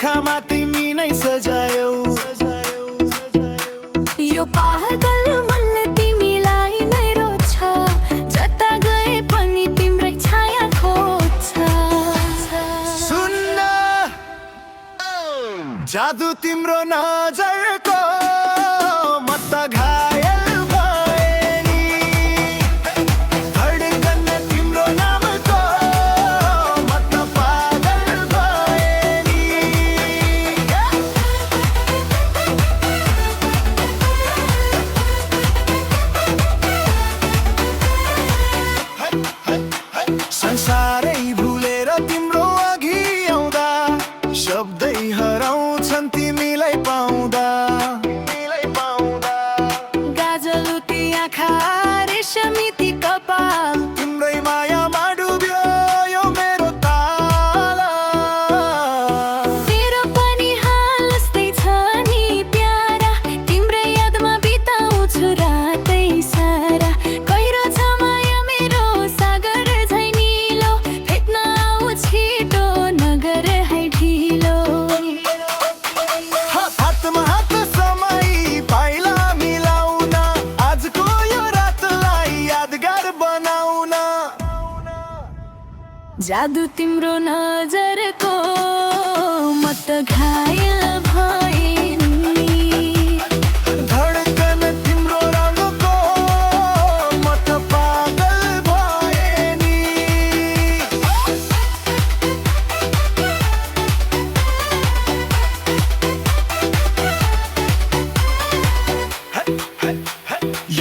आँखामा तिमी नै सजायौ। यो पागल मनले तिमीलाई नै रोज्छ, जता गए पनि तिम्रै छाया खोज्छ। सुन्न जादु तिम्रो नजरको, म त घायल भएँ नि। धड्कन तिम्रो नामको, म त पागल भएँ नि। संसारै भुलेर तिम्रो अघि आउँदा, शब्दै हराउँछन् तिमीलाई पाउँदा। गाजलुती आँखा रेशमी ती कपाल, तिम्रै मायामा डुब्यो यो मेरो ताल। मेरो पनि हाल यस्तै छ नि प्यारा, तिम्रै यादमा बिताउँछु रातै सारा। गहिरो छ माया मेरो सागर झै निलो, भेट्न आऊ छिटो नगर है ढिलो। हातमा हात समय पाइला मिलाउन, आजको यो रातलाई यादगार बनाउन। जादु तिम्रो नजरको, म त घायल भएँ नि। धड्कन तिम्रो रङको, म त पागल भएँ नि।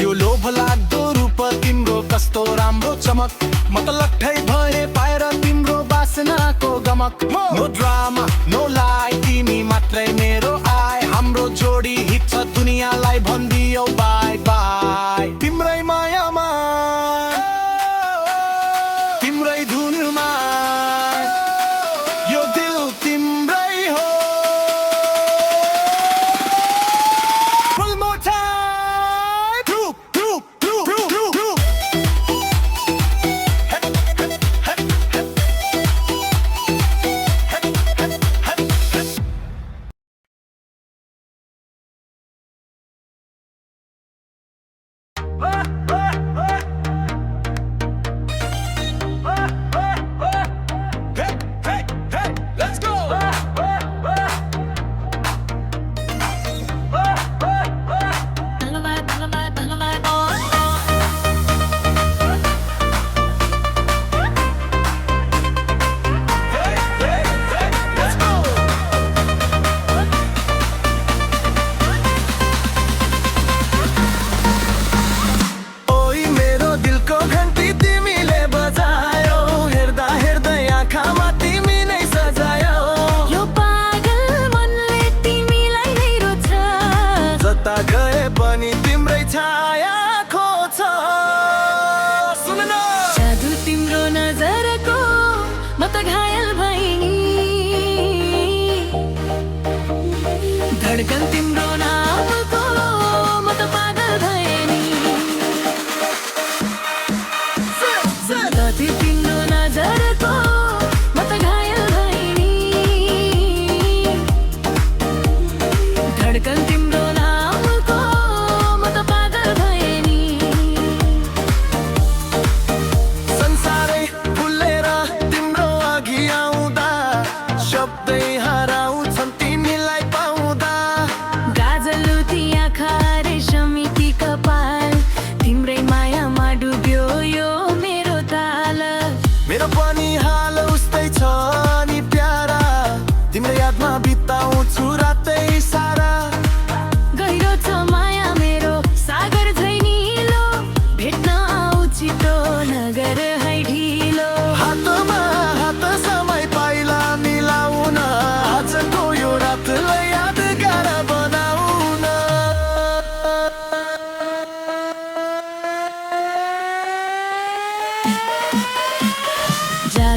यो लोभ लाग्दो रूप तिम्रो कस्तो राम्रो चमक, म त लट्ठै भए पाएर तिम्रो बासनाको गमक। नो ड्रामा नो लाई, तिमी मात्रै मेरो आए, हाम्रो जोडी हिट छ दुनियाँलाई भनिदियो बाई बाई। तिम्रै मायामा तिम्रै धुनमा यो दिल तिम्रै हो। One more time. Group, group, group, group, group, group. Hey, hey, hey, let's go. Hey, hey, hey, let's go. ओइ मेरो दिलको घन्टी तिमीले बजायो, हेर्दा हेर्दै आँखामा तिमी नै सजायो। यो पागल मनले तिमीलाई नै रोज्छ, जता गए पनि तिम्रै छाया खोज्छ। सुन न जादु तिम्रो नजरको, म त घायल भएँ नि। धड्कन तिम्रो नामको, म त पागल भएँ नि। जादु तिम्रो नजरको, म त घायल भएँ नि। धड्कन तिम्रो नामको, म त पागल भएँ नि। संसारै भुलेर तिम्रो अघि आउँदा, शब्दै हराउँछन् तिमीलाई पाउँदा। गाजलुती आँखा रेशमी ती कपाल, तिम्रै मायामा डुब्यो यो मेरो ताल। मेरो पनि हाल उस्तै छ नि प्यारा, तिम्रो यादमा बिताउँछु रातै सारा। गहिरो छ माया मेरो सागर झै निलो, भेट्न आऊ छिटो नगर है ढिलो। हातमा हात समय पाइला मिलाउन, आजको यो रातलाई यादगार बनाउन। जादु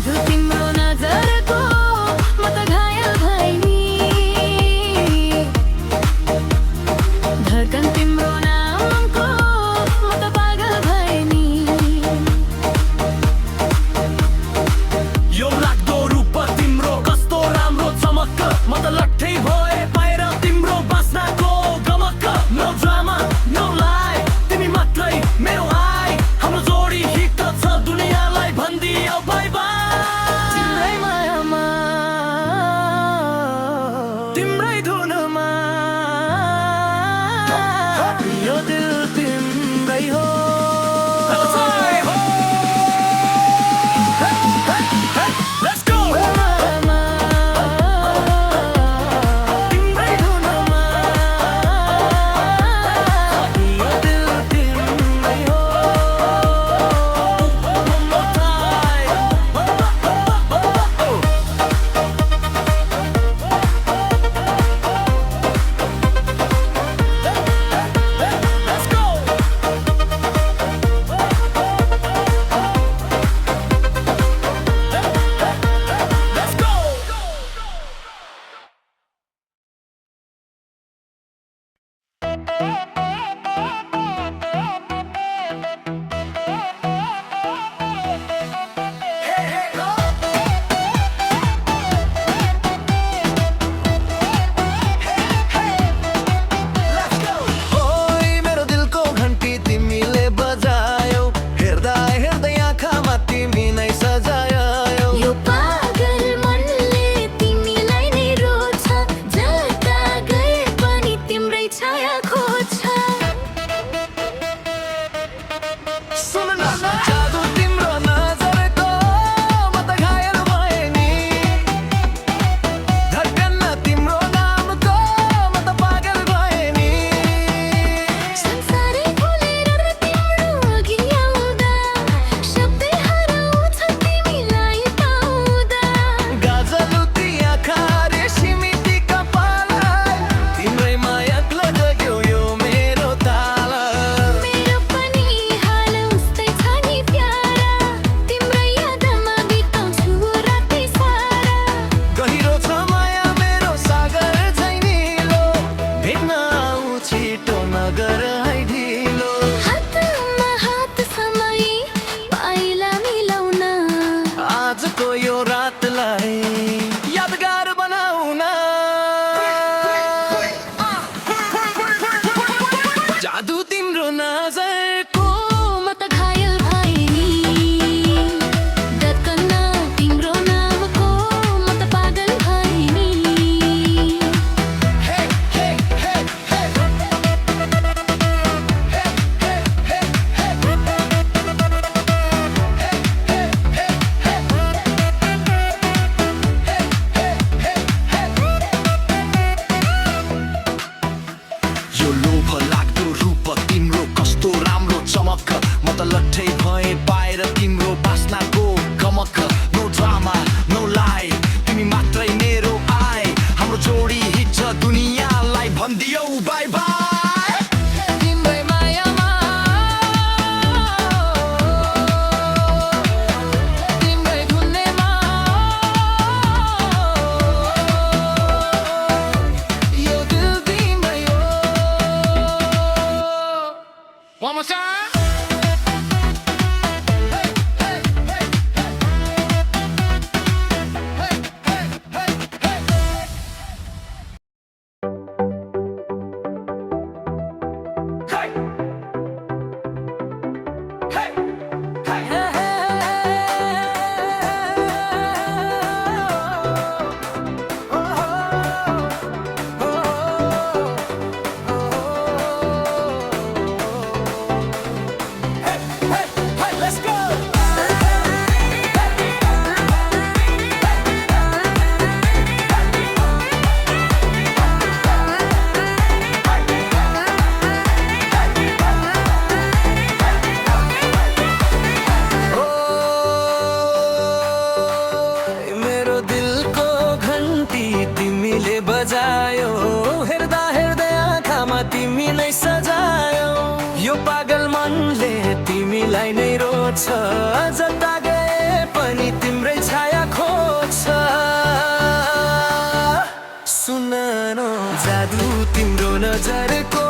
नजरको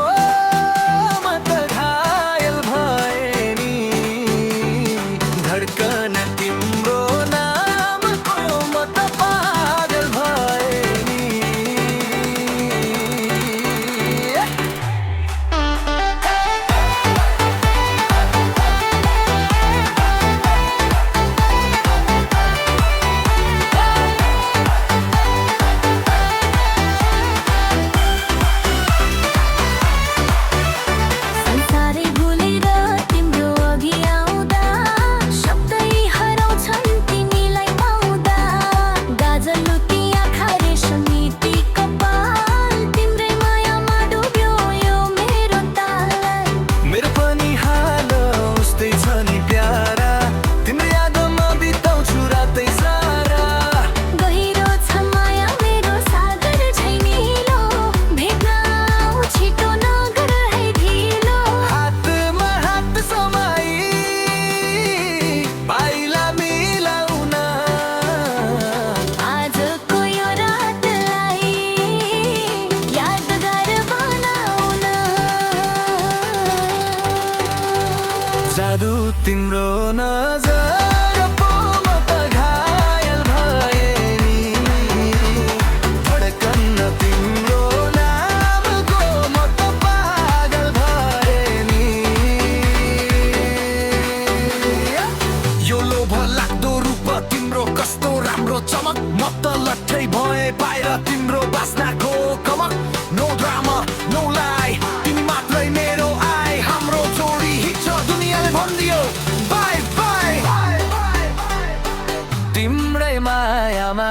म त घायल भए नि धड्कन तिम्रो नामको म त पागल भए नि संसारै भुलेर तिम्रो अघि आउँदा शब्दै हराउँछन् तिमीलाई पाउँदा गाजल लुटी आँखा रेशमी ती कपाल तिम्रै मायामा डुब्यो यो मेरो ताल मेरो पनि हाल उस्तै छ नि प्यारा तिम्रो यादमा बिताउँछु रातै सारा गहिरो छ माया मेरो सागर झैँ निलो भेट्न आऊ छिटो नगर है ढिलो हातमा हात समाई पाइला मिलाउन आजको यो रातलाई यादगार बनाउन जादु तिम्रो नजर पो म त घायल भए नि धड्कन तिम्रो नामको म त पागल भए नि यो लोभ लाग्दो रूप तिम्रो कस्तो राम्रो चमक म त लट्ठै भए बाहिर तिम्रो बास्नाको कमक नो ड्रामा नो लाई तिमी मात्रै मेरो आइ हाम्रो जोडी हिँड्छ दुनियाँले भनिदियो बाई बाई तिम्रै मायामा